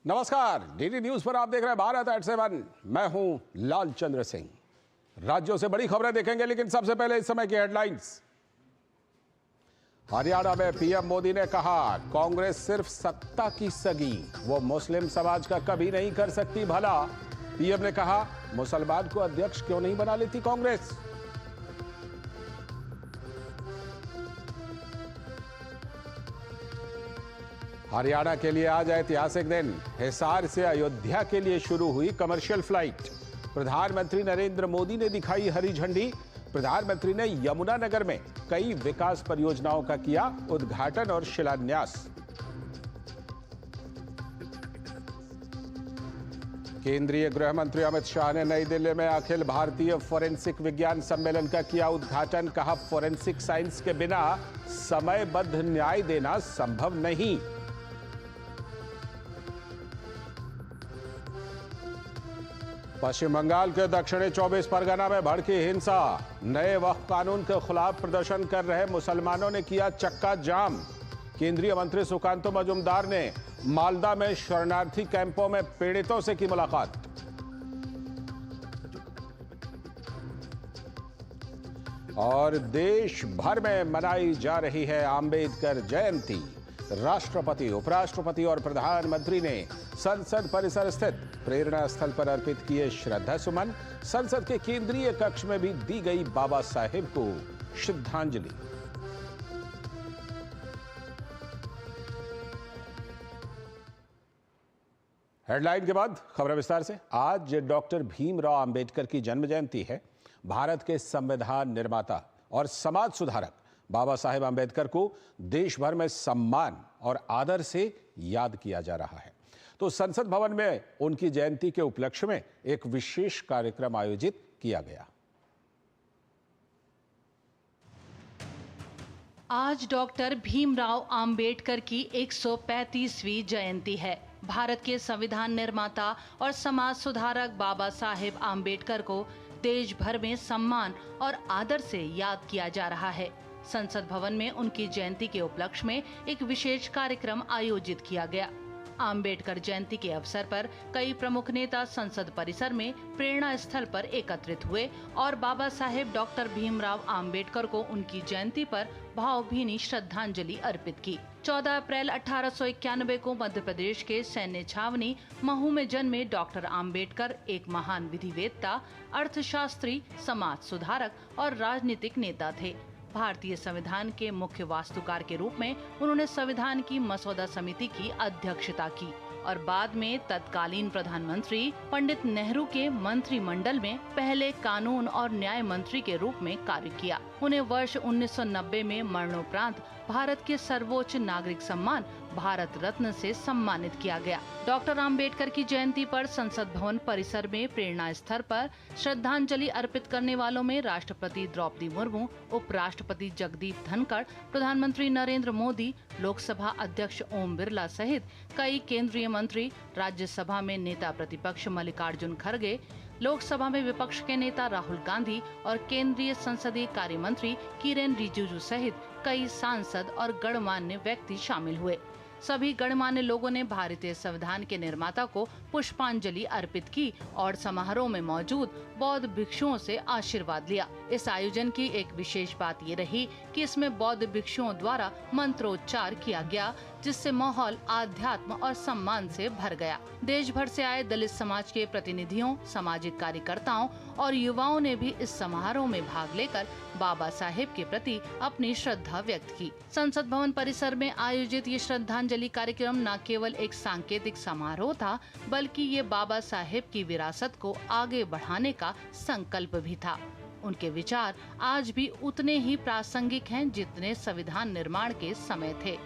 नमस्कार, DD news पर आप देख रहे हैं भारत एट 7। मैं हूं लाल चंद्र सिंह। राज्यों से बड़ी खबरें देखेंगे, लेकिन सबसे पहले इस समय की हेडलाइंस। हरियाणा में पीएम मोदी ने कहा, कांग्रेस सिर्फ सत्ता की सगी, वो मुस्लिम समाज का कभी नहीं कर सकती भला। पीएम ने कहा, मुसलमान को अध्यक्ष क्यों नहीं बना लेती कांग्रेस। हरियाणा के लिए आज ऐतिहासिक दिन। हिसार से अयोध्या के लिए शुरू हुई कमर्शियल फ्लाइट। प्रधानमंत्री नरेंद्र मोदी ने दिखाई हरी झंडी। प्रधानमंत्री ने यमुनानगर में कई विकास परियोजनाओं का किया उद्घाटन और शिलान्यास। केंद्रीय गृह मंत्री अमित शाह ने नई दिल्ली में अखिल भारतीय फोरेंसिक विज्ञान सम्मेलन का किया उद्घाटन। कहा, फोरेंसिक साइंस के बिना समयबद्ध न्याय देना संभव नहीं। पश्चिम बंगाल के दक्षिणी 24 परगना में भड़की हिंसा। नए वक्फ कानून के खिलाफ प्रदर्शन कर रहे मुसलमानों ने किया चक्का जाम। केंद्रीय मंत्री सुकांतो मजूमदार ने मालदा में शरणार्थी कैंपों में पीड़ितों से की मुलाकात। और देश भर में मनाई जा रही है अंबेडकर जयंती। राष्ट्रपति, उपराष्ट्रपति और प्रधानमंत्री ने संसद परिसर स्थित प्रेरणा स्थल पर अर्पित किए श्रद्धा सुमन। संसद के केंद्रीय कक्ष में भी दी गई बाबा साहेब को श्रद्धांजलि। हेडलाइन के बाद खबर विस्तार से। आज डॉक्टर भीमराव अंबेडकर की जन्म जयंती है। भारत के संविधान निर्माता और समाज सुधारक बाबा साहेब अंबेडकर को देश भर में सम्मान और आदर से याद किया जा रहा है। तो संसद भवन में उनकी जयंती के उपलक्ष्य में एक विशेष कार्यक्रम आयोजित किया गया। आज डॉक्टर भीमराव अंबेडकर की 135वीं जयंती है। भारत के संविधान निर्माता और समाज सुधारक बाबा साहेब अंबेडकर को देश भर में सम्मान और आदर से याद किया जा रहा है। संसद भवन में उनकी जयंती के उपलक्ष्य में एक विशेष कार्यक्रम आयोजित किया गया। अंबेडकर जयंती के अवसर पर कई प्रमुख नेता संसद परिसर में प्रेरणा स्थल पर एकत्रित हुए और बाबा साहेब डॉक्टर भीमराव अंबेडकर को उनकी जयंती पर भावभीनी श्रद्धांजलि अर्पित की। 14 अप्रैल 1891 को मध्य प्रदेश के सैन्य छावनी महू में जन्मे डॉक्टर अंबेडकर एक महान विधिवेत्ता, अर्थशास्त्री, समाज सुधारक और राजनीतिक नेता थे। भारतीय संविधान के मुख्य वास्तुकार के रूप में उन्होंने संविधान की मसौदा समिति की अध्यक्षता की और बाद में तत्कालीन प्रधानमंत्री पंडित नेहरू के मंत्रिमंडल में पहले कानून और न्याय मंत्री के रूप में कार्य किया। उन्हें वर्ष 1990 में मरणोपरांत भारत के सर्वोच्च नागरिक सम्मान भारत रत्न से सम्मानित किया गया। डॉक्टर अंबेडकर की जयंती पर संसद भवन परिसर में प्रेरणा स्थल पर श्रद्धांजलि अर्पित करने वालों में राष्ट्रपति द्रौपदी मुर्मू, उपराष्ट्रपति जगदीप धनखड़, प्रधानमंत्री नरेंद्र मोदी, लोकसभा अध्यक्ष ओम बिरला सहित कई केंद्रीय मंत्री, राज्यसभा में नेता प्रतिपक्ष मल्लिकार्जुन खड़गे, लोकसभा में विपक्ष के नेता राहुल गांधी और केंद्रीय संसदीय कार्य मंत्री किरेन रिजिजू सहित कई सांसद और गणमान्य व्यक्ति शामिल हुए। सभी गणमान्य लोगों ने भारतीय संविधान के निर्माता को पुष्पांजलि अर्पित की और समारोह में मौजूद बौद्ध भिक्षुओं से आशीर्वाद लिया। इस आयोजन की एक विशेष बात ये रही कि इसमें बौद्ध भिक्षुओं द्वारा मंत्रोच्चार किया गया, जिससे माहौल आध्यात्म और सम्मान से भर गया। देश भर से आए दलित समाज के प्रतिनिधियों, सामाजिक कार्यकर्ताओं और युवाओं ने भी इस समारोह में भाग लेकर बाबा साहेब के प्रति अपनी श्रद्धा व्यक्त की। संसद भवन परिसर में आयोजित ये श्रद्धांजलि कार्यक्रम न केवल एक सांकेतिक समारोह था, बल्कि ये बाबा साहेब की विरासत को आगे बढ़ाने का संकल्प भी था। उनके विचार आज भी उतने ही प्रासंगिक हैं जितने संविधान निर्माण के समय थे।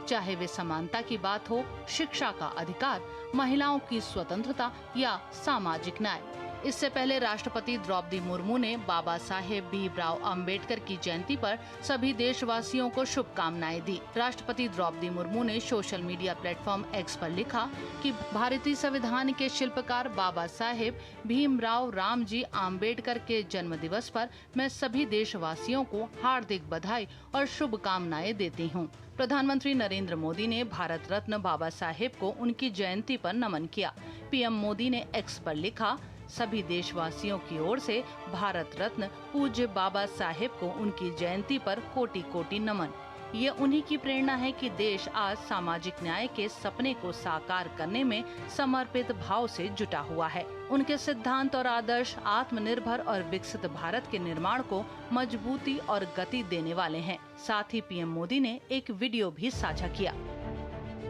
चाहे वे समानता की बात हो, शिक्षा का अधिकार, महिलाओं की स्वतंत्रता या सामाजिक न्याय। इससे पहले राष्ट्रपति द्रौपदी मुर्मू ने बाबा साहेब भीमराव अंबेडकर की जयंती पर सभी देशवासियों को शुभकामनाएं दी। राष्ट्रपति द्रौपदी मुर्मू ने सोशल मीडिया प्लेटफॉर्म एक्स पर लिखा कि भारतीय संविधान के शिल्पकार बाबा साहेब भीमराव रामजी अंबेडकर के जन्म दिवस पर मैं सभी देशवासियों को हार्दिक बधाई और शुभकामनाएं देती हूँ। प्रधानमंत्री नरेंद्र मोदी ने भारत रत्न बाबा साहेब को उनकी जयंती पर नमन किया। पीएम मोदी ने एक्स पर लिखा, सभी देशवासियों की ओर से भारत रत्न पूज्य बाबा साहेब को उनकी जयंती पर कोटि कोटि नमन। ये उन्हीं की प्रेरणा है कि देश आज सामाजिक न्याय के सपने को साकार करने में समर्पित भाव से जुटा हुआ है। उनके सिद्धांत और आदर्श आत्मनिर्भर और विकसित भारत के निर्माण को मजबूती और गति देने वाले हैं। साथ ही पीएम मोदी ने एक वीडियो भी साझा किया।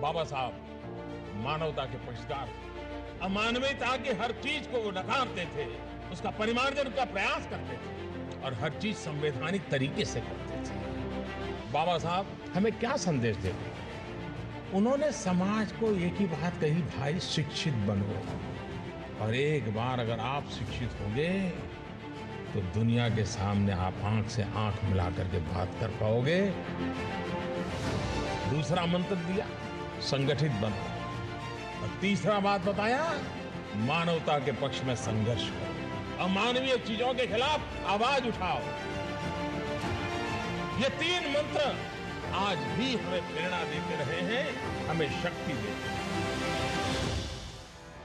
बाबा साहब मानवता के पक्षकार, अमानवीयता की हर चीज को वो नकारते थे, उसका परिमार्जन का प्रयास करते थे और हर चीज संवैधानिक तरीके से करते थे। बाबा साहब हमें क्या संदेश देते? उन्होंने समाज को एक ही बात कही, भाई शिक्षित बनो, और एक बार अगर आप शिक्षित होंगे तो दुनिया के सामने आप आंख से आंख मिला करके बात कर पाओगे। दूसरा मंत्र दिया, संगठित बनो, और तीसरा बात बताया, मानवता के पक्ष में संघर्ष करो, अमानवीय चीजों के खिलाफ आवाज उठाओ। ये तीन मंत्र आज भी हमें प्रेरणा देते रहे हैं, हमें शक्ति देते हैं।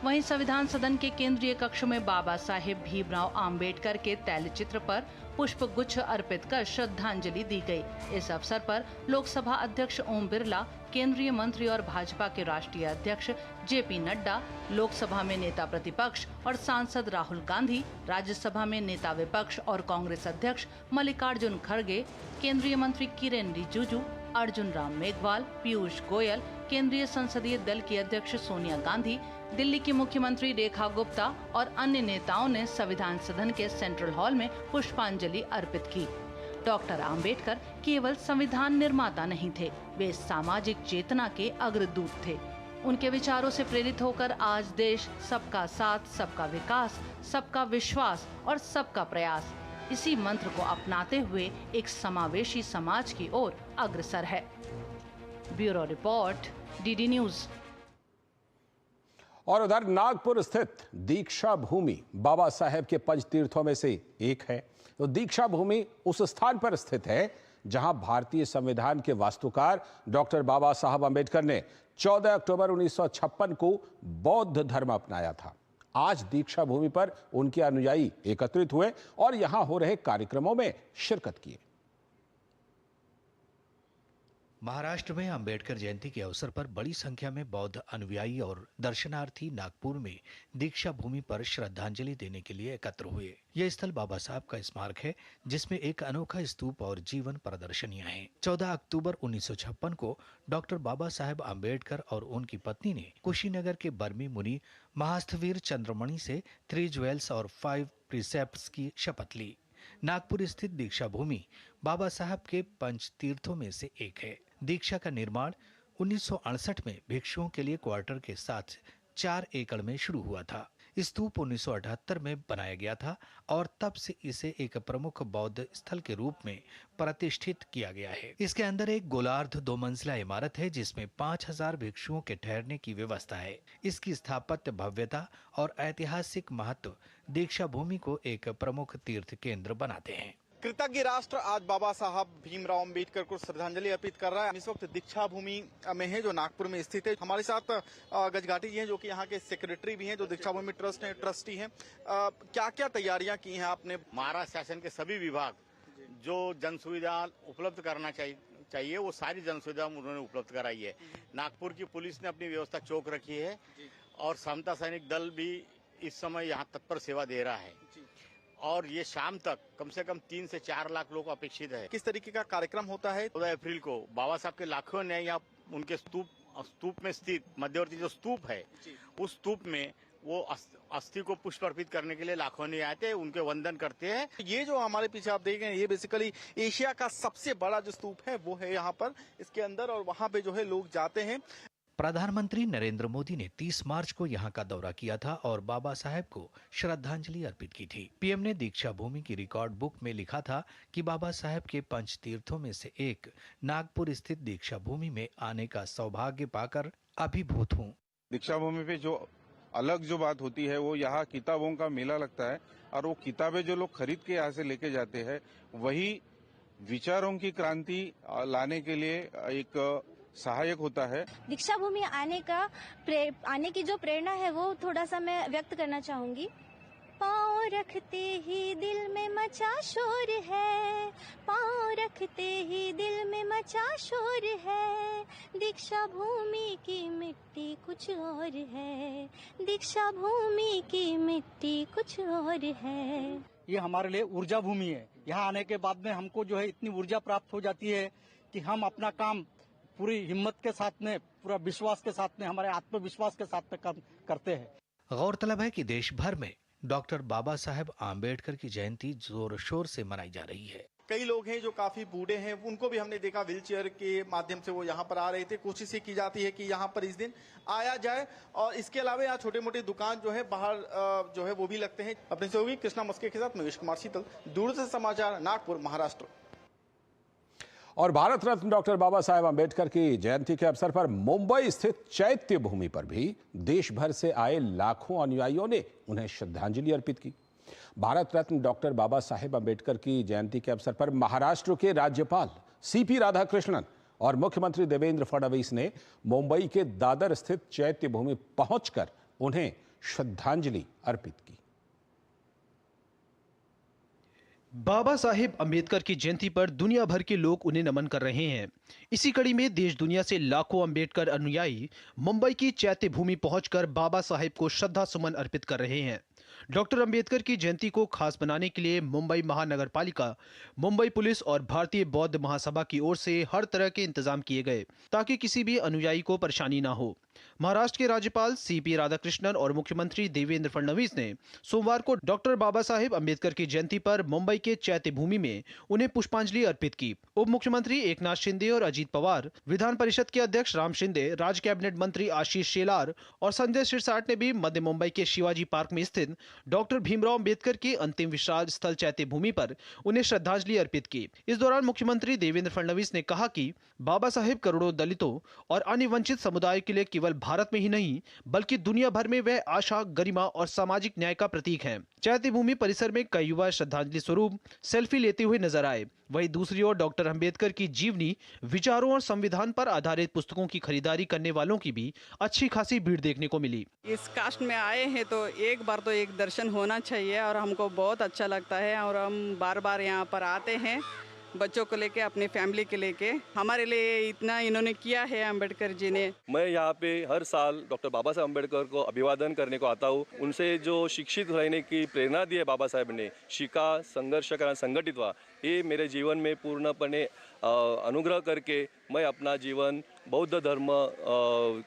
वहीं संविधान सदन के केंद्रीय कक्ष में बाबा साहेब भीमराव अंबेडकर के तैलचित्र पर पुष्प गुच्छ अर्पित कर श्रद्धांजलि दी गई। इस अवसर पर लोकसभा अध्यक्ष ओम बिरला, केंद्रीय मंत्री और भाजपा के राष्ट्रीय अध्यक्ष जेपी नड्डा, लोकसभा में नेता प्रतिपक्ष और सांसद राहुल गांधी, राज्यसभा में नेता विपक्ष और कांग्रेस अध्यक्ष मल्लिकार्जुन खड़गे, केंद्रीय मंत्री किरेन रिजिजू, अर्जुन राम मेघवाल, पीयूष गोयल, केंद्रीय संसदीय दल की अध्यक्ष सोनिया गांधी, दिल्ली की मुख्यमंत्री रेखा गुप्ता और अन्य नेताओं ने संविधान सदन के सेंट्रल हॉल में पुष्पांजलि अर्पित की। डॉक्टर आम्बेडकर केवल संविधान निर्माता नहीं थे, वे सामाजिक चेतना के अग्रदूत थे। उनके विचारों से प्रेरित होकर आज देश सबका साथ, सबका विकास, सबका विश्वास और सबका प्रयास, इसी मंत्र को अपनाते हुए एक समावेशी समाज की ओर अग्रसर है। Bureau report, DD news. और उधर नागपुर स्थित दीक्षा भूमि बाबा साहेब के पंच तीर्थों में से एक है। तो दीक्षा भूमि उस स्थान पर स्थित है जहां भारतीय संविधान के वास्तुकार डॉक्टर बाबा साहब अंबेडकर ने 14 अक्टूबर 1956 को बौद्ध धर्म अपनाया था। आज दीक्षा भूमि पर उनके अनुयायी एकत्रित हुए और यहां हो रहे कार्यक्रमों में शिरकत किए। महाराष्ट्र में अंबेडकर जयंती के अवसर पर बड़ी संख्या में बौद्ध अनुयायी और दर्शनार्थी नागपुर में दीक्षा भूमि पर श्रद्धांजलि देने के लिए एकत्र हुए। यह स्थल बाबा साहब का स्मारक है, जिसमें एक अनोखा स्तूप और जीवन प्रदर्शनियां हैं। 14 अक्टूबर 1956 को डॉक्टर बाबा साहेब अंबेडकर और उनकी पत्नी ने कुशीनगर के बर्मी मुनि महास्थवीर चंद्रमणि से 3 ज्वेल्स और 5 प्रीसेप्ट्स की शपथ ली। नागपुर स्थित दीक्षा भूमि बाबा साहब के पंच तीर्थों में से एक है। दीक्षा का निर्माण 1968 में भिक्षुओं के लिए क्वार्टर के साथ 4 एकड़ में शुरू हुआ था। स्तूप 1978 में बनाया गया था और तब से इसे एक प्रमुख बौद्ध स्थल के रूप में प्रतिष्ठित किया गया है। इसके अंदर एक गोलार्ध 2 मंजिला इमारत है, जिसमें 5000 भिक्षुओं के ठहरने की व्यवस्था है। इसकी स्थापत्य भव्यता और ऐतिहासिक महत्व दीक्षा भूमि को एक प्रमुख तीर्थ केंद्र बनाते हैं। कृतज्ञ राष्ट्र आज बाबा साहब भीमराव अंबेडकर को श्रद्धांजलि अर्पित कर रहा है। इस वक्त दीक्षा भूमि में है, जो नागपुर में स्थित है। हमारे साथ गजघाटी जी हैं, जो कि यहाँ के सेक्रेटरी भी हैं, जो दीक्षा भूमि ट्रस्ट है, ट्रस्टी हैं। क्या क्या तैयारियां की हैं आपने? महाराष्ट्र शासन के सभी विभाग जो जन सुविधा उपलब्ध करना चाहिए वो सारी जन सुविधा उन्होंने उपलब्ध कराई है। नागपुर की पुलिस ने अपनी व्यवस्था चौक रखी है और समता सैनिक दल भी इस समय यहाँ तत्पर सेवा दे रहा है और ये शाम तक कम से कम 3 से 4 लाख लोग अपेक्षित है। किस तरीके का कार्यक्रम होता है? 14 अप्रैल को बाबा साहब के लाखों ने यहाँ उनके स्तूप में स्थित मध्यवर्ती जो स्तूप है, उस स्तूप में वो अस्थि को पुष्प अर्पित करने के लिए लाखों ने आए थे, उनके वंदन करते हैं। ये जो हमारे पीछे आप देख रहे हैं, ये बेसिकली एशिया का सबसे बड़ा जो स्तूप है वो है यहाँ पर इसके अंदर, और वहाँ पे जो है लोग जाते हैं। प्रधानमंत्री नरेंद्र मोदी ने 30 मार्च को यहां का दौरा किया था और बाबा साहेब को श्रद्धांजलि अर्पित की थी। पीएम ने दीक्षा भूमि की रिकॉर्ड बुक में लिखा था कि बाबा साहेब के 5 तीर्थों में से एक नागपुर स्थित दीक्षा भूमि में आने का सौभाग्य पाकर अभिभूत हूँ। दीक्षा भूमि पे जो अलग जो बात होती है वो यहाँ किताबों का मेला लगता है और वो किताबें जो लोग खरीद के यहाँ से लेके जाते हैं वही विचारों की क्रांति लाने के लिए एक सहायक होता है। दीक्षा भूमि आने की जो प्रेरणा है वो थोड़ा सा मैं व्यक्त करना चाहूंगी। पाँव रखते ही दिल में मचा शोर है, पाँव रखते ही दिल में मचा शोर है, दीक्षा भूमि की मिट्टी कुछ और है, दीक्षा भूमि की मिट्टी कुछ और है। ये हमारे लिए ऊर्जा भूमि है। यहाँ आने के बाद में हमको जो है इतनी ऊर्जा प्राप्त हो जाती है कि हम अपना काम पूरी हिम्मत के साथ में, पूरा विश्वास के साथ में, हमारे आत्मविश्वास के साथ में काम करते हैं। गौरतलब है कि देश भर में डॉक्टर बाबा साहेब आम्बेडकर की जयंती जोर शोर से मनाई जा रही है। कई लोग हैं जो काफी बूढ़े हैं, उनको भी हमने देखा व्हीलचेयर के माध्यम से वो यहाँ पर आ रहे थे। कोशिश ये की जाती है कि यहाँ पर इस दिन आया जाए और इसके अलावा यहाँ छोटे मोटे दुकान जो है बाहर जो है वो भी लगते हैं। अपने सहयोगी कृष्णा मस्के के साथ महेश कुमार शीतल, दूरदर्शन समाचार, नागपुर, महाराष्ट्र। और भारत रत्न डॉक्टर बाबा साहेब आम्बेडकर की जयंती के अवसर पर मुंबई स्थित चैत्य भूमि पर भी देश भर से आए लाखों अनुयायियों ने उन्हें श्रद्धांजलि अर्पित की। भारत रत्न डॉक्टर बाबा साहेब आम्बेडकर की जयंती के अवसर पर महाराष्ट्र के राज्यपाल सीपी राधाकृष्णन और मुख्यमंत्री देवेंद्र फडणवीस ने मुंबई के दादर स्थित चैत्य भूमि पहुंचकर उन्हें श्रद्धांजलि अर्पित की। बाबा साहेब अम्बेडकर की जयंती पर दुनिया भर के लोग उन्हें नमन कर रहे हैं। इसी कड़ी में देश दुनिया से लाखों अम्बेडकर अनुयायी मुंबई की चैत्य भूमि पहुंचकर बाबा साहेब को श्रद्धा सुमन अर्पित कर रहे हैं। डॉक्टर अम्बेडकर की जयंती को खास बनाने के लिए मुंबई महानगर पालिका, मुंबई पुलिस और भारतीय बौद्ध महासभा की ओर से हर तरह के इंतजाम किए गए ताकि किसी भी अनुयायी को परेशानी ना हो। महाराष्ट्र के राज्यपाल सीपी राधाकृष्णन और मुख्यमंत्री देवेंद्र फडणवीस ने सोमवार को डॉक्टर बाबा साहेब अम्बेडकर की जयंती पर मुंबई के चैत्य भूमि में उन्हें पुष्पांजलि अर्पित की। उप मुख्यमंत्री एकनाथ शिंदे और अजीत पवार, विधान परिषद के अध्यक्ष राम शिंदे, राज्य कैबिनेट मंत्री आशीष शेलार और संजय सिरसाट ने भी मध्य मुंबई के शिवाजी पार्क में स्थित डॉक्टर भीमराव अम्बेडकर के अंतिम विश्राम स्थल चैत्य भूमि पर उन्हें श्रद्धांजलि अर्पित की। इस दौरान मुख्यमंत्री देवेंद्र फडणवीस ने कहा कि बाबा साहेब करोड़ों दलितों और अन्य वंचित समुदाय के लिए केवल भारत में ही नहीं बल्कि दुनिया भर में वह आशा, गरिमा और सामाजिक न्याय का प्रतीक हैं। चैत्य भूमि परिसर में कई युवा श्रद्धांजलि स्वरूप सेल्फी लेते हुए नजर आए। वहीं दूसरी ओर डॉक्टर अम्बेडकर की जीवनी, विचारों और संविधान पर आधारित पुस्तकों की खरीदारी करने वालों की भी अच्छी खासी भीड़ देखने को मिली। इस कास्ट में आए हैं तो एक बार तो एक दर्शन होना चाहिए और हमको बहुत अच्छा लगता है और हम बार बार यहाँ पर आते हैं बच्चों को लेके, अपनी फैमिली के लेके। हमारे लिए इतना इन्होंने किया है अम्बेडकर जी ने। मैं यहाँ पे हर साल डॉक्टर बाबा साहेब अम्बेडकर को अभिवादन करने को आता हूँ। उनसे जो शिक्षित रहने की प्रेरणा दी है बाबा साहेब ने, शिका, संघर्ष करा, संगठित हुआ, ये मेरे जीवन में पूर्णपणे अनुग्रह करके मैं अपना जीवन बौद्ध धर्म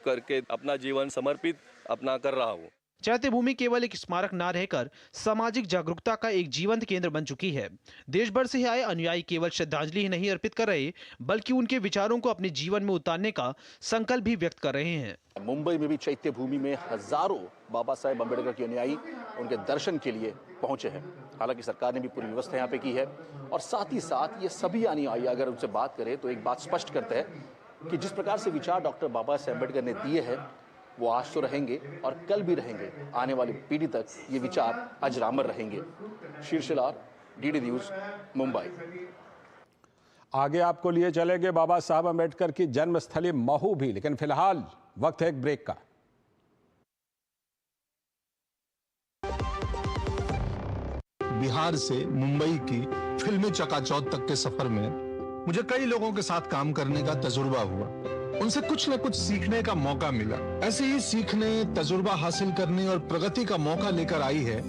करके अपना जीवन समर्पित अपना कर रहा हूँ। चैत्य भूमि केवल एक स्मारक न रहकर सामाजिक जागरूकता का एक जीवंत केंद्र बन चुकी है। देश भर से आए अनुयायी केवल श्रद्धांजलि ही नहीं अर्पित कर रहे बल्कि उनके विचारों को अपने जीवन में उतारने का संकल्प भी व्यक्त कर रहे हैं। मुंबई में भी चैत्य भूमि में हजारों बाबा साहेब अम्बेडकर के अनुयायी उनके दर्शन के लिए पहुंचे हैं। हालांकि सरकार ने भी पूरी व्यवस्था यहाँ पे की है और साथ ही साथ ये सभी अनुयायी अगर उनसे बात करें तो एक बात स्पष्ट करते हैं कि जिस प्रकार से विचार डॉक्टर बाबा साहेब अम्बेडकर ने दिए हैं वो आज तो रहेंगे और कल भी रहेंगे। आने वाली पीढ़ी तक ये विचार अजरामर रहेंगे। शीर्षलार, डीडी न्यूज, मुंबई। आगे आपको लिए चलेंगे बाबा साहब अम्बेडकर की जन्मस्थली महू भी, लेकिन फिलहाल वक्त है एक ब्रेक का। बिहार से मुंबई की फिल्मी चकाचौंध तक के सफर में मुझे कई लोगों के साथ काम करने का तजुर्बा हुआ। उनसे कुछ न कुछ सीखने का मौका मिला। ऐसे ही सीखने, तजुर्बा हासिल करने और प्रगति का मौका लेकर आई है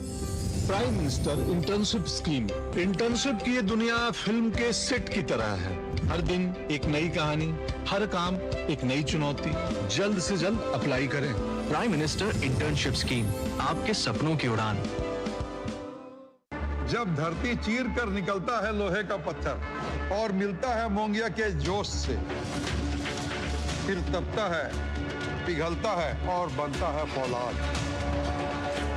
prime minister internship scheme. Internship की ये दुनिया फिल्म के सेट की तरह है। हर दिन एक नई कहानी, हर काम एक नई चुनौती। जल्द से जल्द अप्लाई करें। प्राइम मिनिस्टर इंटर्नशिप स्कीम, आपके सपनों की उड़ान। जब धरती चीर कर निकलता है लोहे का पत्थर और मिलता है मोंगिया के जोश से, फिर तपता है पिघलता है और बनता है फौलाद।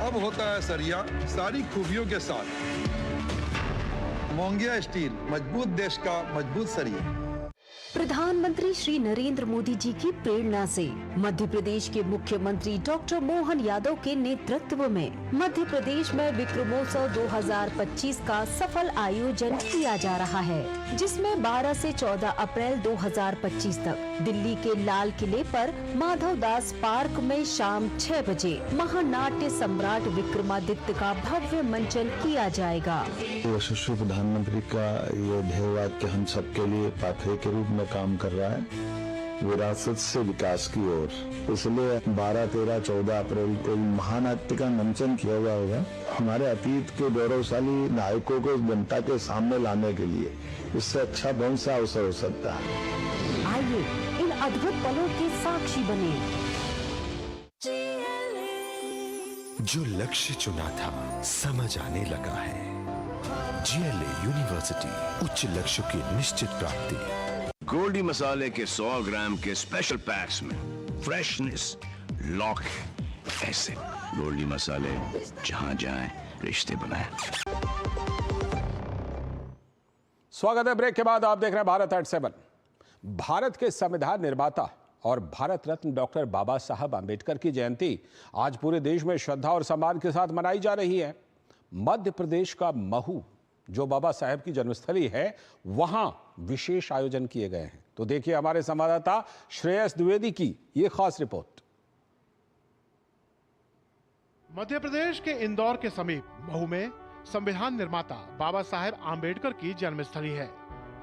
अब होता है सरिया सारी खूबियों के साथ। मोंगिया स्टील, मजबूत देश का मजबूत सरिया। प्रधानमंत्री श्री नरेंद्र मोदी जी की प्रेरणा से मध्य प्रदेश के मुख्यमंत्री डॉक्टर मोहन यादव के नेतृत्व में मध्य प्रदेश में विक्रमोत्सव 2025 का सफल आयोजन किया जा रहा है, जिसमें 12 से 14 अप्रैल 2025 तक दिल्ली के लाल किले पर माधव दास पार्क में शाम 6 बजे महानाट्य सम्राट विक्रमादित्य का भव्य मंचन किया जाएगा। यशस्वी प्रधानमंत्री का ये ध्येय वाक्य हम सबके लिए पाथवे के रूप में काम कर रहा है, विरासत से विकास की ओर। इसलिए 12, 13, 14 अप्रैल को महानाट्य का मंचन किया हुआ होगा, हमारे अतीत के गौरवशाली नायकों को जनता के सामने लाने के लिए। इससे अच्छा कौन सा अवसर हो सकता है। आइए इन अद्भुत पलों के साक्षी बने। जो लक्ष्य चुना था समझ आने लगा है। GLA यूनिवर्सिटी, उच्च लक्ष्य की निश्चित प्राप्ति। गोल्डी मसाले के 100 ग्राम के स्पेशल पैक्स में फ्रेशनेस लॉक है। ऐसे गोल्डी मसाले जहां जाएं रिश्ते बनाएं। स्वागत है। ब्रेक के बाद आप देख रहे हैं भारत एट 7। भारत के संविधान निर्माता और भारत रत्न डॉक्टर बाबा साहब आंबेडकर की जयंती आज पूरे देश में श्रद्धा और सम्मान के साथ मनाई जा रही है। मध्य प्रदेश का महू, जो बाबा साहब की जन्मस्थली है, वहां विशेष आयोजन किए गए हैं। तो देखिए हमारे संवाददाता श्रेयस द्विवेदी की ये खास रिपोर्ट। मध्य प्रदेश के इंदौर के समीप महू में संविधान निर्माता बाबा साहेब आंबेडकर की जन्मस्थली है।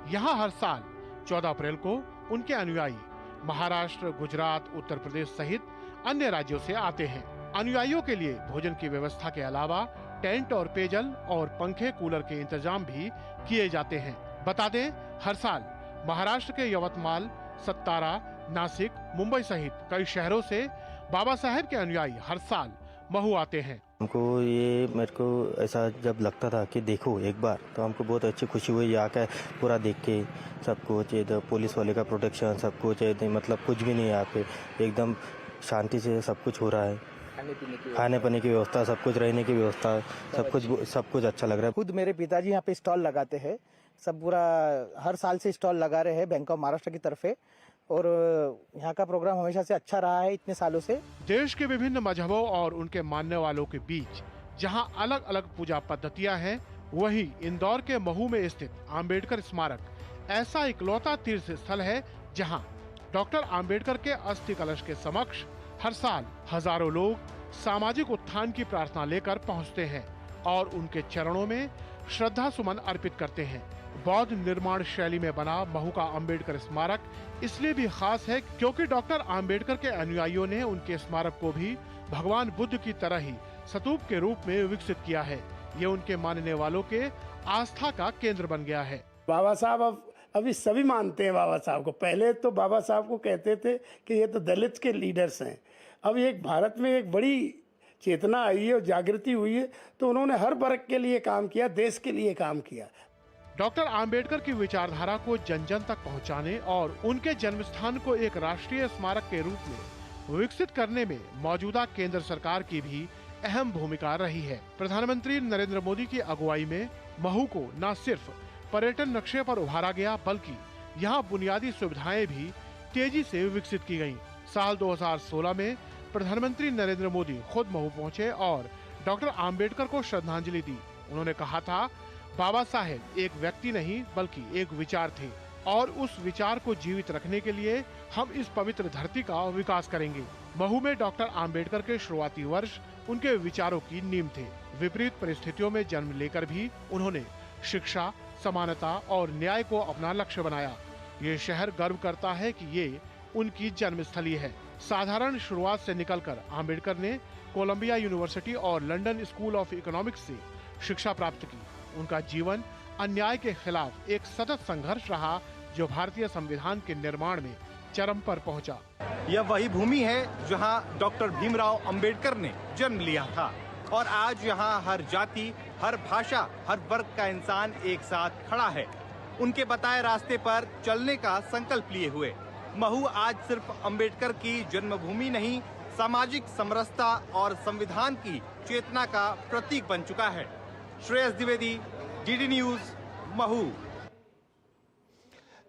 यहाँ हर साल 14 अप्रैल को उनके अनुयायी महाराष्ट्र, गुजरात, उत्तर प्रदेश सहित अन्य राज्यों से आते हैं। अनुयायियों के लिए भोजन की व्यवस्था के अलावा टेंट और पेयजल और पंखे, कूलर के इंतजाम भी किए जाते हैं। बता दें, हर साल महाराष्ट्र के यवतमाल, सत्तारा, नासिक, मुंबई सहित कई शहरों से बाबा साहेब के अनुयायी हर साल महू आते हैं। मेरे को ऐसा जब लगता था कि देखो एक बार, तो हमको बहुत अच्छी खुशी हुई यहाँ का पूरा देख के। सब कुछ पुलिस वाले का प्रोटेक्शन, सब कुछ मतलब कुछ भी नहीं, यहाँ पे एकदम शांति से सब कुछ हो रहा है। खाने पीने की व्यवस्था, सब कुछ, रहने की व्यवस्था, सब कुछ अच्छा लग रहा है। खुद मेरे पिताजी यहाँ पे स्टॉल लगाते हैं, सब पूरा हर साल से स्टॉल लगा रहे हैं बैंक ऑफ महाराष्ट्र की तरफ से, और यहाँ का प्रोग्राम हमेशा से अच्छा रहा है इतने सालों से। देश के विभिन्न मजहबों और उनके मानने वालों के बीच जहाँ अलग अलग पूजा पद्धतियाँ हैं, वहीं इंदौर के महू में स्थित आम्बेडकर स्मारक ऐसा इकलौता तीर्थ स्थल है जहाँ डॉक्टर आम्बेडकर के अस्थि कलश के समक्ष हर साल हजारों लोग सामाजिक उत्थान की प्रार्थना लेकर पहुंचते हैं और उनके चरणों में श्रद्धा सुमन अर्पित करते हैं। बौद्ध निर्माण शैली में बना महू का आम्बेडकर स्मारक इसलिए भी खास है क्योंकि डॉक्टर आम्बेडकर के अनुयायियों ने उनके स्मारक को भी भगवान बुद्ध की तरह ही स्तूप के रूप में विकसित किया है। ये उनके मानने वालों के आस्था का केंद्र बन गया है। बाबा साहब अभी सभी मानते हैं बाबा साहब को। पहले तो बाबा साहब को कहते थे कि ये तो दलित के लीडर्स हैं। अब एक भारत में एक बड़ी चेतना आई है और जागृति हुई है, तो उन्होंने हर वर्ग के लिए काम किया, देश के लिए काम किया। डॉक्टर आम्बेडकर की विचारधारा को जन जन तक पहुंचाने और उनके जन्म स्थान को एक राष्ट्रीय स्मारक के रूप में विकसित करने में मौजूदा केंद्र सरकार की भी अहम भूमिका रही है। प्रधानमंत्री नरेंद्र मोदी की अगुवाई में महू को न सिर्फ पर्यटन नक्शे पर उभारा गया, बल्कि यहाँ बुनियादी सुविधाएं भी तेजी से विकसित की गयी। साल 2016 में प्रधानमंत्री नरेंद्र मोदी खुद महू पहुंचे और डॉक्टर आम्बेडकर को श्रद्धांजलि दी। उन्होंने कहा था, बाबा साहेब एक व्यक्ति नहीं बल्कि एक विचार थे और उस विचार को जीवित रखने के लिए हम इस पवित्र धरती का विकास करेंगे। महू में डॉक्टर आम्बेडकर के शुरुआती वर्ष उनके विचारों की नींव थे। विपरीत परिस्थितियों में जन्म लेकर भी उन्होंने शिक्षा, समानता और न्याय को अपना लक्ष्य बनाया। ये शहर गर्व करता है कि ये उनकी जन्मस्थली है। साधारण शुरुआत से निकलकर आम्बेडकर ने कोलंबिया यूनिवर्सिटी और लंदन स्कूल ऑफ इकोनॉमिक्स से शिक्षा प्राप्त की। उनका जीवन अन्याय के खिलाफ एक सतत संघर्ष रहा, जो भारतीय संविधान के निर्माण में चरम पर पहुंचा। यह वही भूमि है जहां डॉक्टर भीमराव अंबेडकर ने जन्म लिया था और आज यहां हर जाति, हर भाषा, हर वर्ग का इंसान एक साथ खड़ा है, उनके बताए रास्ते पर चलने का संकल्प लिए हुए। महू आज सिर्फ अंबेडकर की जन्मभूमि नहीं, सामाजिक समरसता और संविधान की चेतना का प्रतीक बन चुका है। Shreyas Dwivedi, DD news, Mhow.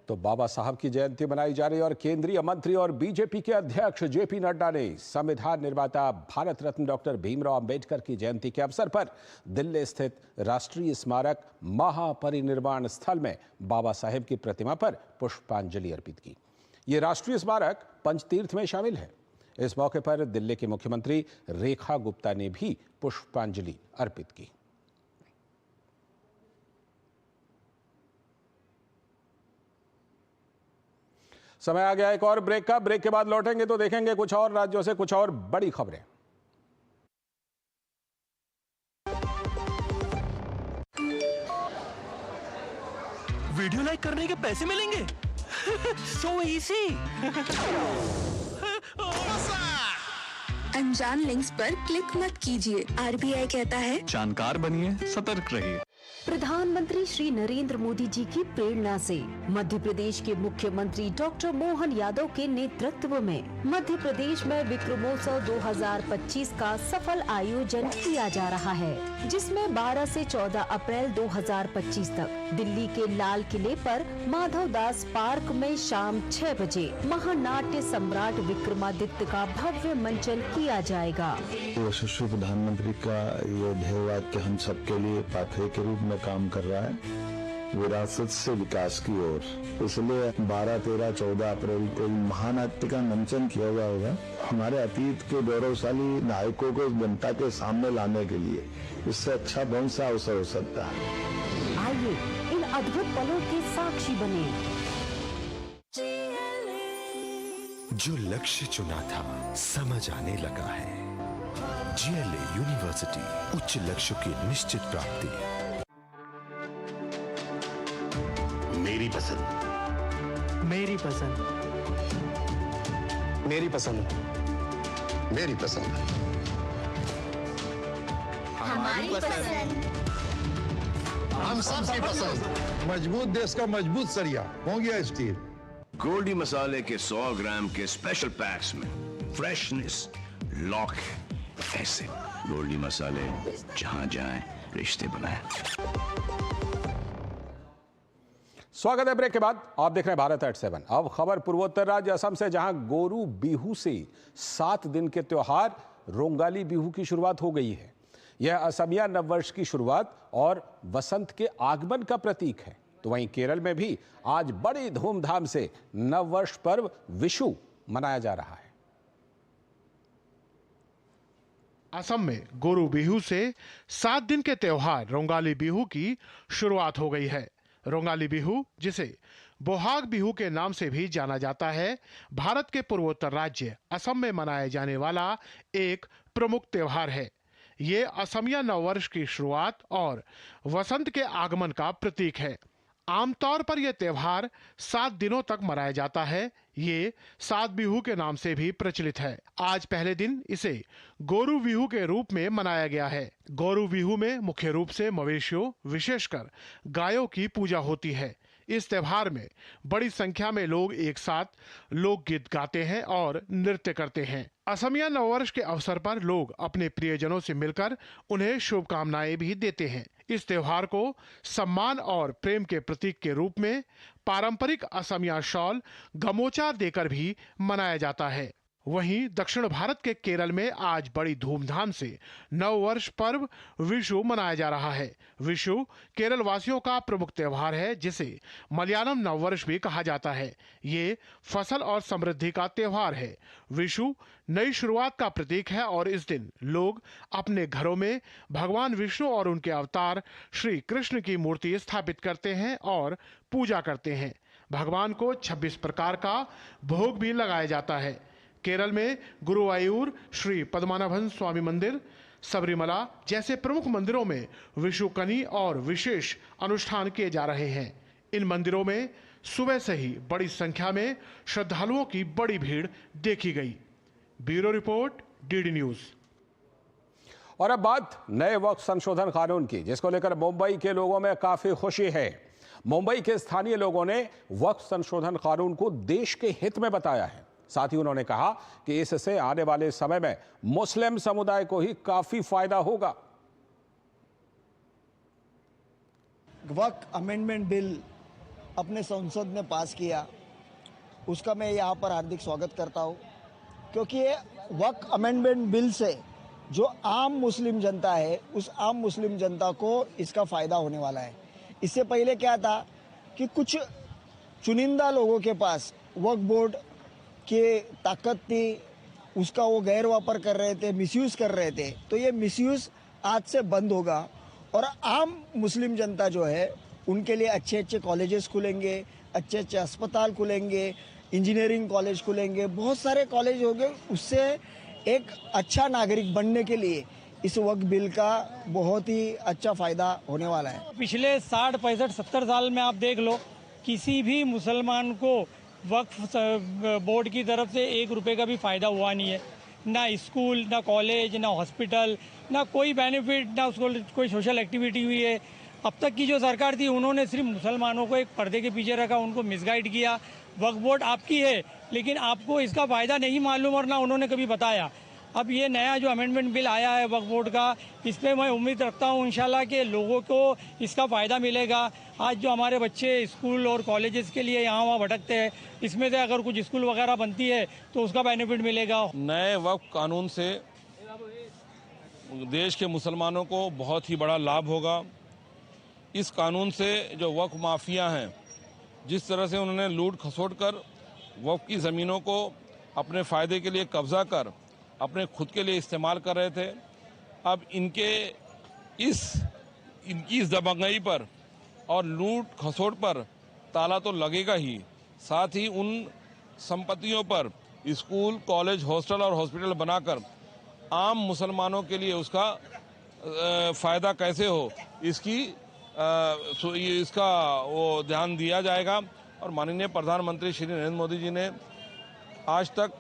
तो बाबा साहब की जयंती मनाई जा रही है और केंद्रीय मंत्री और बीजेपी के अध्यक्ष जेपी नड्डा ने संविधान निर्माता भारत रत्न डॉक्टर भीमराव अंबेडकर की जयंती के अवसर पर दिल्ली स्थित राष्ट्रीय स्मारक महापरिनिर्वाण स्थल में बाबा साहेब की प्रतिमा पर पुष्पांजलि अर्पित की। ये राष्ट्रीय स्मारक पंचतीर्थ में शामिल है। इस मौके पर दिल्ली की मुख्यमंत्री रेखा गुप्ता ने भी पुष्पांजलि अर्पित की। समय आ गया एक और ब्रेक का। ब्रेक के बाद लौटेंगे तो देखेंगे कुछ और राज्यों से कुछ और बड़ी खबरें। वीडियो लाइक करने के पैसे मिलेंगे। So easy. अनजान लिंक्स पर क्लिक मत कीजिए। आरबीआई कहता है जानकार बनिए, सतर्क रहिए। प्रधानमंत्री श्री नरेंद्र मोदी जी की प्रेरणा से मध्य प्रदेश के मुख्यमंत्री डॉक्टर मोहन यादव के नेतृत्व में मध्य प्रदेश में विक्रमोत्सव 2025 का सफल आयोजन किया जा रहा है, जिसमें 12 से 14 अप्रैल 2025 तक दिल्ली के लाल किले पर माधव दास पार्क में शाम 6 बजे महानाट्य सम्राट विक्रमादित्य का भव्य मंचन किया जाएगा। यशस्वी प्रधानमंत्री का ये ध्येय वाक्य हम सबके लिए पाथवे के रूप में काम कर रहा है, विरासत से विकास की ओर। इसलिए 12, 13, 14 अप्रैल को महानाट्य का मंचन किया हुआ होगा, हमारे अतीत के गौरवशाली नायकों को जनता के सामने लाने के लिए। इससे अच्छा कौन सा अवसर हो सकता है। आइए इन अद्भुत पलों के साक्षी बने। जो लक्ष्य चुना था समझ आने लगा है। जीएलए यूनिवर्सिटी, उच्च लक्ष्य की निश्चित प्राप्ति। मेरी पसंद, मेरी पसंद, मेरी पसंद, मेरी पसंद, हमारी पसंद, हम सबकी पसंद। मजबूत देश का मजबूत सरिया हो गया स्टील। गोल्डी मसाले के 100 ग्राम के स्पेशल पैक्स में फ्रेशनेस, लॉक ऐसे। गोल्डी मसाले, जहां जाएं रिश्ते बनाएं। स्वागत है ब्रेक के बाद। आप देख रहे हैं भारत एट 7। अब खबर पूर्वोत्तर राज्य असम से, जहां गोरू बिहू से 7 दिन के त्योहार रोंगाली बिहू की शुरुआत हो गई है। यह असमिया नववर्ष की शुरुआत और वसंत के आगमन का प्रतीक है। तो वहीं केरल में भी आज बड़ी धूमधाम से नववर्ष पर्व विशु मनाया जा रहा है। असम में गोरू बिहू से 7 दिन के त्योहार रोंगाली बिहू की शुरुआत हो गई है। रोंगाली बिहू, जिसे बोहाग बिहू के नाम से भी जाना जाता है, भारत के पूर्वोत्तर राज्य असम में मनाए जाने वाला एक प्रमुख त्योहार है। ये असमिया नववर्ष की शुरुआत और वसंत के आगमन का प्रतीक है। आमतौर पर यह त्योहार 7 दिनों तक मनाया जाता है। ये 7 बिहू के नाम से भी प्रचलित है। आज पहले दिन इसे गोरू बिहू के रूप में मनाया गया है। गोरू बिहू में मुख्य रूप से मवेशियों, विशेषकर गायों की पूजा होती है। इस त्योहार में बड़ी संख्या में लोग एक साथ लोकगीत गाते हैं और नृत्य करते हैं। असमिया नववर्ष के अवसर पर लोग अपने प्रियजनों से मिलकर उन्हें शुभकामनाएं भी देते हैं। इस त्योहार को सम्मान और प्रेम के प्रतीक के रूप में पारंपरिक असमिया शॉल गमोचा देकर भी मनाया जाता है। वहीं दक्षिण भारत के केरल में आज बड़ी धूमधाम से नववर्ष पर्व विशु मनाया जा रहा है। विशु केरल वासियों का प्रमुख त्योहार है, जिसे मलयालम नववर्ष भी कहा जाता है। ये फसल और समृद्धि का त्योहार है। विशु नई शुरुआत का प्रतीक है और इस दिन लोग अपने घरों में भगवान विष्णु और उनके अवतार श्री कृष्ण की मूर्ति स्थापित करते हैं और पूजा करते हैं। भगवान को 26 प्रकार का भोग भी लगाया जाता है। केरल में गुरुवायूर, श्री पद्मनाभन स्वामी मंदिर, सबरीमला जैसे प्रमुख मंदिरों में विशुकनी और विशेष अनुष्ठान किए जा रहे हैं। इन मंदिरों में सुबह से ही बड़ी संख्या में श्रद्धालुओं की बड़ी भीड़ देखी गई। Bureau report, DD news. और अब बात नए वक्फ संशोधन कानून की, जिसको लेकर मुंबई के लोगों में काफी खुशी है। मुंबई के स्थानीय लोगों ने वक्फ संशोधन कानून को देश के हित में बताया है। साथ ही उन्होंने कहा कि इससे आने वाले समय में मुस्लिम समुदाय को ही काफी फायदा होगा। वक्फ अमेंडमेंट बिल अपने संसद ने पास किया, उसका मैं यहाँ पर हार्दिक स्वागत करता हूँ, क्योंकि ये वक्फ अमेंडमेंट बिल से जो आम मुस्लिम जनता है, उस आम मुस्लिम जनता को इसका फ़ायदा होने वाला है। इससे पहले क्या था कि कुछ चुनिंदा लोगों के पास वक्फ बोर्ड की ताकत थी, उसका वो गैर वापर कर रहे थे, मिसयूज़ कर रहे थे। तो ये मिसयूज़ आज से बंद होगा और आम मुस्लिम जनता जो है उनके लिए अच्छे अच्छे कॉलेजेस खुलेंगे, अच्छे अच्छे अस्पताल खुलेंगे, इंजीनियरिंग कॉलेज खुलेंगे, बहुत सारे कॉलेज होंगे। उससे एक अच्छा नागरिक बनने के लिए इस वक्फ बिल का बहुत ही अच्छा फ़ायदा होने वाला है। पिछले 60, 65, 70 साल में आप देख लो, किसी भी मुसलमान को वक्फ बोर्ड की तरफ से 1 रुपये का भी फ़ायदा हुआ नहीं है। ना स्कूल, ना कॉलेज, ना हॉस्पिटल, ना कोई बेनिफिट, ना उसको कोई सोशल एक्टिविटी हुई है। अब तक की जो सरकार थी, उन्होंने सिर्फ मुसलमानों को एक पर्दे के पीछे रखा, उनको मिसगाइड किया। वक्फ बोर्ड आपकी है, लेकिन आपको इसका फ़ायदा नहीं मालूम और ना उन्होंने कभी बताया। अब ये नया जो अमेंडमेंट बिल आया है वक्फ बोर्ड का, इस पर मैं उम्मीद रखता हूँ इंशाल्लाह कि लोगों को इसका फ़ायदा मिलेगा। आज जो हमारे बच्चे स्कूल और कॉलेजेस के लिए यहाँ वहाँ भटकते हैं, इसमें से अगर कुछ स्कूल वगैरह बनती है तो उसका बेनिफिट मिलेगा। नए वक्फ कानून से देश के मुसलमानों को बहुत ही बड़ा लाभ होगा। इस कानून से जो वक्फ माफिया हैं, जिस तरह से उन्होंने लूट खसोट कर वक्फ की ज़मीनों को अपने फ़ायदे के लिए कब्ज़ा कर अपने खुद के लिए इस्तेमाल कर रहे थे, अब इनकी इस दबंगई पर और लूट खसोट पर ताला तो लगेगा ही, साथ ही उन संपत्तियों पर स्कूल, कॉलेज, हॉस्टल और हॉस्पिटल बनाकर आम मुसलमानों के लिए उसका फ़ायदा कैसे हो, इसका वो ध्यान दिया जाएगा। और माननीय प्रधानमंत्री श्री नरेंद्र मोदी जी ने आज तक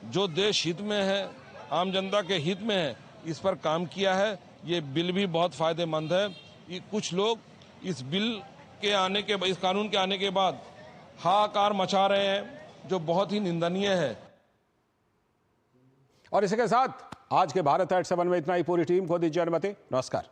जो देश हित में है, आम जनता के हित में है, इस पर काम किया है। ये बिल भी बहुत फ़ायदेमंद है। ये कुछ लोग इस बिल के आने के, इस कानून के आने के बाद हाहाकार मचा रहे हैं, जो बहुत ही निंदनीय है। और इसी के साथ आज के भारत एट 7 में इतना ही। पूरी टीम को दीजिए अनुमति। नमस्कार।